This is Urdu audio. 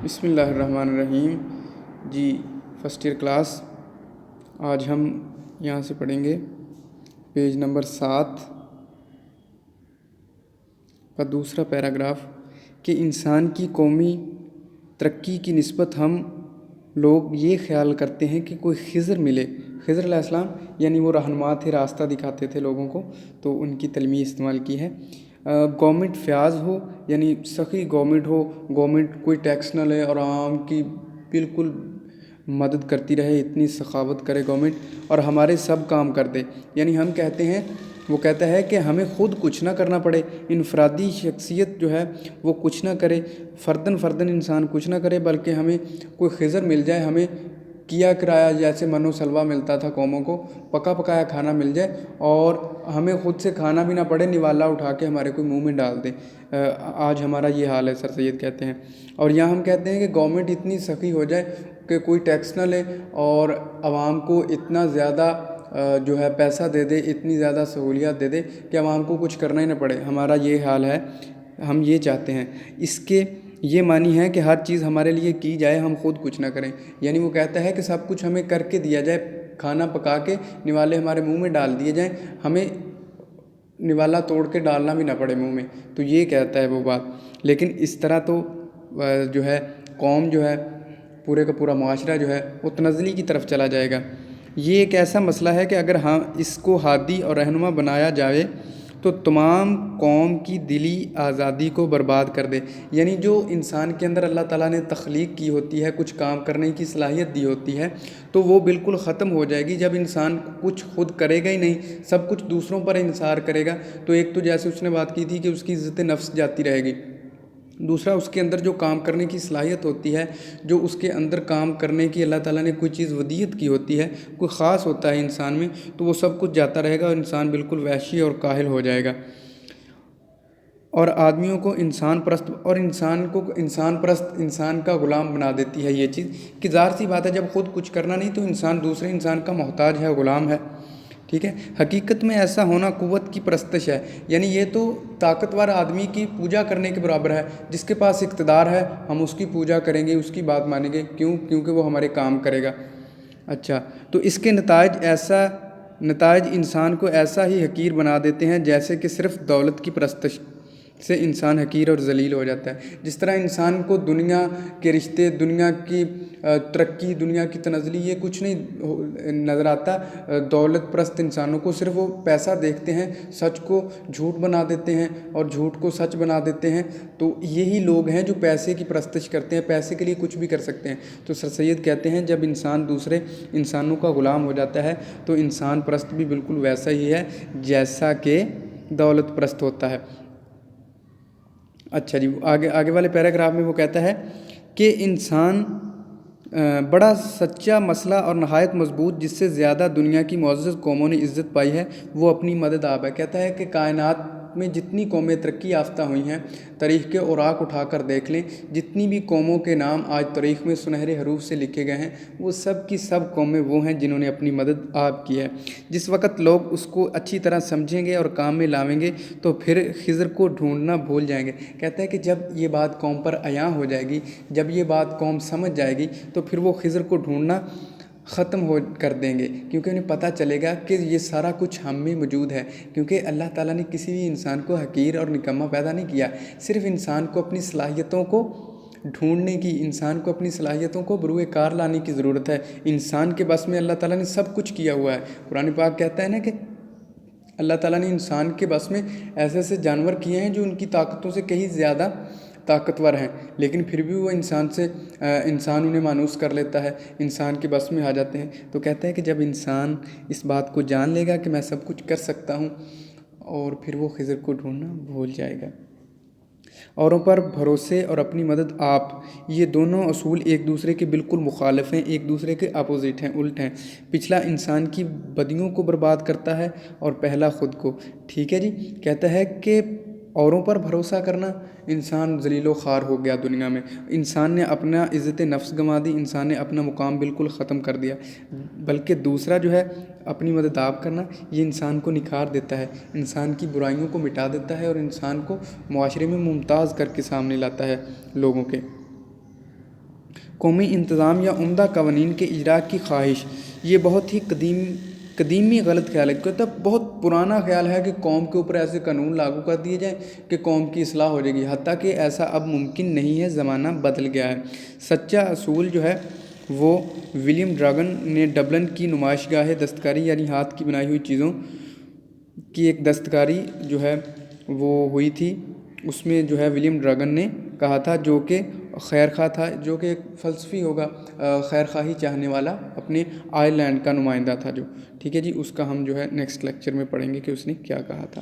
بسم اللہ الرحمن الرحیم۔ جی فرسٹ ایئر کلاس، آج ہم یہاں سے پڑھیں گے پیج نمبر 7 کا دوسرا پیراگراف کہ انسان کی قومی ترقی کی نسبت ہم لوگ یہ خیال کرتے ہیں کہ کوئی خضر ملے۔ خضر علیہ السلام یعنی وہ رہنما تھے، راستہ دکھاتے تھے لوگوں کو، تو ان کی تلمیح استعمال کی ہے۔ گورنمنٹ فیاض ہو یعنی سخی گورنمنٹ ہو، گورنمنٹ کوئی ٹیکس نہ لے اور عوام کی بالکل مدد کرتی رہے، اتنی سخاوت کرے گورنمنٹ اور ہمارے سب کام کر دے۔ یعنی ہم کہتے ہیں، وہ کہتا ہے کہ ہمیں خود کچھ نہ کرنا پڑے، انفرادی شخصیت جو ہے وہ کچھ نہ کرے، فرداً انسان کچھ نہ کرے، بلکہ ہمیں کوئی خضر مل جائے، ہمیں کیا کرایا جیسے من و سلوہ ملتا تھا قوموں کو، پکا پکایا کھانا مل جائے اور ہمیں خود سے کھانا بھی نہ پڑے، نوالا اٹھا کے ہمارے کوئی منہ میں ڈال دے۔ آج ہمارا یہ حال ہے، سر سید کہتے ہیں۔ اور یہاں ہم کہتے ہیں کہ گورنمنٹ اتنی سخی ہو جائے کہ کوئی ٹیکس نہ لے اور عوام کو اتنا زیادہ جو ہے پیسہ دے دے، اتنی زیادہ سہولیات دے دے کہ عوام کو کچھ کرنا ہی نہ پڑے۔ ہمارا یہ حال ہے، ہم یہ چاہتے ہیں۔ اس کے یہ معنی ہے کہ ہر چیز ہمارے لیے کی جائے، ہم خود کچھ نہ کریں۔ یعنی وہ کہتا ہے کہ سب کچھ ہمیں کر کے دیا جائے، کھانا پکا کے نوالے ہمارے منہ میں ڈال دیے جائیں، ہمیں نوالا توڑ کے ڈالنا بھی نہ پڑے منہ میں۔ تو یہ کہتا ہے وہ بات۔ لیکن اس طرح تو جو ہے قوم جو ہے، پورے کا پورا معاشرہ جو ہے وہ تنزلی کی طرف چلا جائے گا۔ یہ ایک ایسا مسئلہ ہے کہ اگر ہم اس کو ہادی اور رہنما بنایا جائے تو تمام قوم کی دلی آزادی کو برباد کر دے۔ یعنی جو انسان کے اندر اللہ تعالیٰ نے تخلیق کی ہوتی ہے، کچھ کام کرنے کی صلاحیت دی ہوتی ہے، تو وہ بالکل ختم ہو جائے گی جب انسان کچھ خود کرے گا ہی نہیں، سب کچھ دوسروں پر انحصار کرے گا۔ تو ایک تو جیسے اس نے بات کی تھی کہ اس کی عزت نفس جاتی رہے گی، دوسرا اس کے اندر جو کام کرنے کی صلاحیت ہوتی ہے، جو اس کے اندر کام کرنے کی اللہ تعالیٰ نے کوئی چیز ودیت کی ہوتی ہے، کوئی خاص ہوتا ہے انسان میں، تو وہ سب کچھ جاتا رہے گا اور انسان بالکل وحشی اور کاہل ہو جائے گا۔ اور آدمیوں کو انسان پرست اور انسان کا غلام بنا دیتی ہے یہ چیز، کہ ظاہر سی بات ہے جب خود کچھ کرنا نہیں تو انسان دوسرے انسان کا محتاج ہے، غلام ہے۔ ٹھیک ہے، حقیقت میں ایسا ہونا قوت کی پرستش ہے۔ یعنی یہ تو طاقتور آدمی کی پوجا کرنے کے برابر ہے۔ جس کے پاس اقتدار ہے ہم اس کی پوجا کریں گے، اس کی بات مانیں گے، کیونکہ وہ ہمارے کام کرے گا۔ اچھا، تو اس کے نتائج انسان کو ایسا ہی حقیر بنا دیتے ہیں جیسے کہ صرف دولت کی پرستش سے انسان حقیر اور ذلیل ہو جاتا ہے۔ جس طرح انسان کو دنیا کے رشتے، دنیا کی ترقی، دنیا کی تنزلی یہ کچھ نہیں نظر آتا، دولت پرست انسانوں کو صرف وہ پیسہ دیکھتے ہیں، سچ کو جھوٹ بنا دیتے ہیں اور جھوٹ کو سچ بنا دیتے ہیں۔ تو یہی لوگ ہیں جو پیسے کی پرستش کرتے ہیں، پیسے کے لیے کچھ بھی کر سکتے ہیں۔ تو سر سید کہتے ہیں جب انسان دوسرے انسانوں کا غلام ہو جاتا ہے تو انسان پرست بھی بالکل ویسا ہی ہے جیسا کہ دولت پرست ہوتا ہے۔ اچھا جی، آگے والے پیراگراف میں وہ کہتا ہے کہ انسان بڑا سچا مسئلہ اور نہایت مضبوط، جس سے زیادہ دنیا کی معزز قوموں نے عزت پائی ہے، وہ اپنی مدد آپ ہے۔ کہتا ہے کہ کائنات میں جتنی قومیں ترقی یافتہ ہوئی ہیں، تاریخ کے اوراق اٹھا کر دیکھ لیں، جتنی بھی قوموں کے نام آج تاریخ میں سنہرے حروف سے لکھے گئے ہیں، وہ سب کی سب قومیں وہ ہیں جنہوں نے اپنی مدد آپ کی ہے۔ جس وقت لوگ اس کو اچھی طرح سمجھیں گے اور کام میں لاویں گے تو پھر خضر کو ڈھونڈنا بھول جائیں گے۔ کہتا ہے کہ جب یہ بات قوم پر عیاں ہو جائے گی، جب یہ بات قوم سمجھ جائے گی تو پھر وہ خضر کو ڈھونڈنا ختم کر دیں گے، کیونکہ انہیں پتہ چلے گا کہ یہ سارا کچھ ہم میں موجود ہے۔ کیونکہ اللہ تعالیٰ نے کسی بھی انسان کو حقیر اور نکما پیدا نہیں کیا، صرف انسان کو اپنی صلاحیتوں کو ڈھونڈنے کی، انسان کو اپنی صلاحیتوں کو بروئے کار لانے کی ضرورت ہے۔ انسان کے بس میں اللہ تعالیٰ نے سب کچھ کیا ہوا ہے۔ قرآن پاک کہتا ہے نا کہ اللہ تعالیٰ نے انسان کے بس میں ایسے ایسے جانور کیے ہیں جو ان کی طاقتوں سے کہیں زیادہ طاقتور ہیں، لیکن پھر بھی وہ انسان انہیں مانوس کر لیتا ہے، انسان کے بس میں آ جاتے ہیں۔ تو کہتا ہے کہ جب انسان اس بات کو جان لے گا کہ میں سب کچھ کر سکتا ہوں، اور پھر وہ خضر کو ڈھونڈنا بھول جائے گا۔ اوروں پر بھروسے اور اپنی مدد آپ، یہ دونوں اصول ایک دوسرے کے بالکل مخالف ہیں، ایک دوسرے کے اپوزٹ ہیں، الٹ ہیں۔ پچھلا انسان کی بدیوں کو برباد کرتا ہے اور پہلا خود کو۔ ٹھیک ہے جی، کہتا ہے کہ اوروں پر بھروسہ کرنا، انسان ذلیل و خوار ہو گیا دنیا میں، انسان نے اپنا عزت نفس گنوا دی، انسان نے اپنا مقام بالکل ختم کر دیا۔ بلکہ دوسرا جو ہے اپنی مدد آپ کرنا، یہ انسان کو نکھار دیتا ہے، انسان کی برائیوں کو مٹا دیتا ہے اور انسان کو معاشرے میں ممتاز کر کے سامنے لاتا ہے لوگوں کے۔ قومی انتظام یا عمدہ قوانین کے اجرا کی خواہش، یہ بہت ہی قدیمی غلط خیال ہے، مطلب بہت پرانا خیال ہے کہ قوم کے اوپر ایسے قانون لاگو کر دیے جائیں کہ قوم کی اصلاح ہو جائے گی، حتیٰ کہ ایسا اب ممکن نہیں ہے، زمانہ بدل گیا ہے۔ سچا اصول جو ہے وہ ولیم ڈراگن نے ڈبلن کی نمائش گاہ دستکاری یعنی ہاتھ کی بنائی ہوئی چیزوں کی ایک دستکاری جو ہے وہ ہوئی تھی، اس میں جو ہے ولیم ڈراگن نے کہا تھا، جو کہ خیر خواہ تھا، جو کہ ایک فلسفی ہوگا، خیر خواہی چاہنے والا، اپنے آئرلینڈ کا نمائندہ تھا جو، ٹھیک ہے جی، اس کا ہم جو ہے نیکسٹ لیکچر میں پڑھیں گے کہ اس نے کیا کہا تھا۔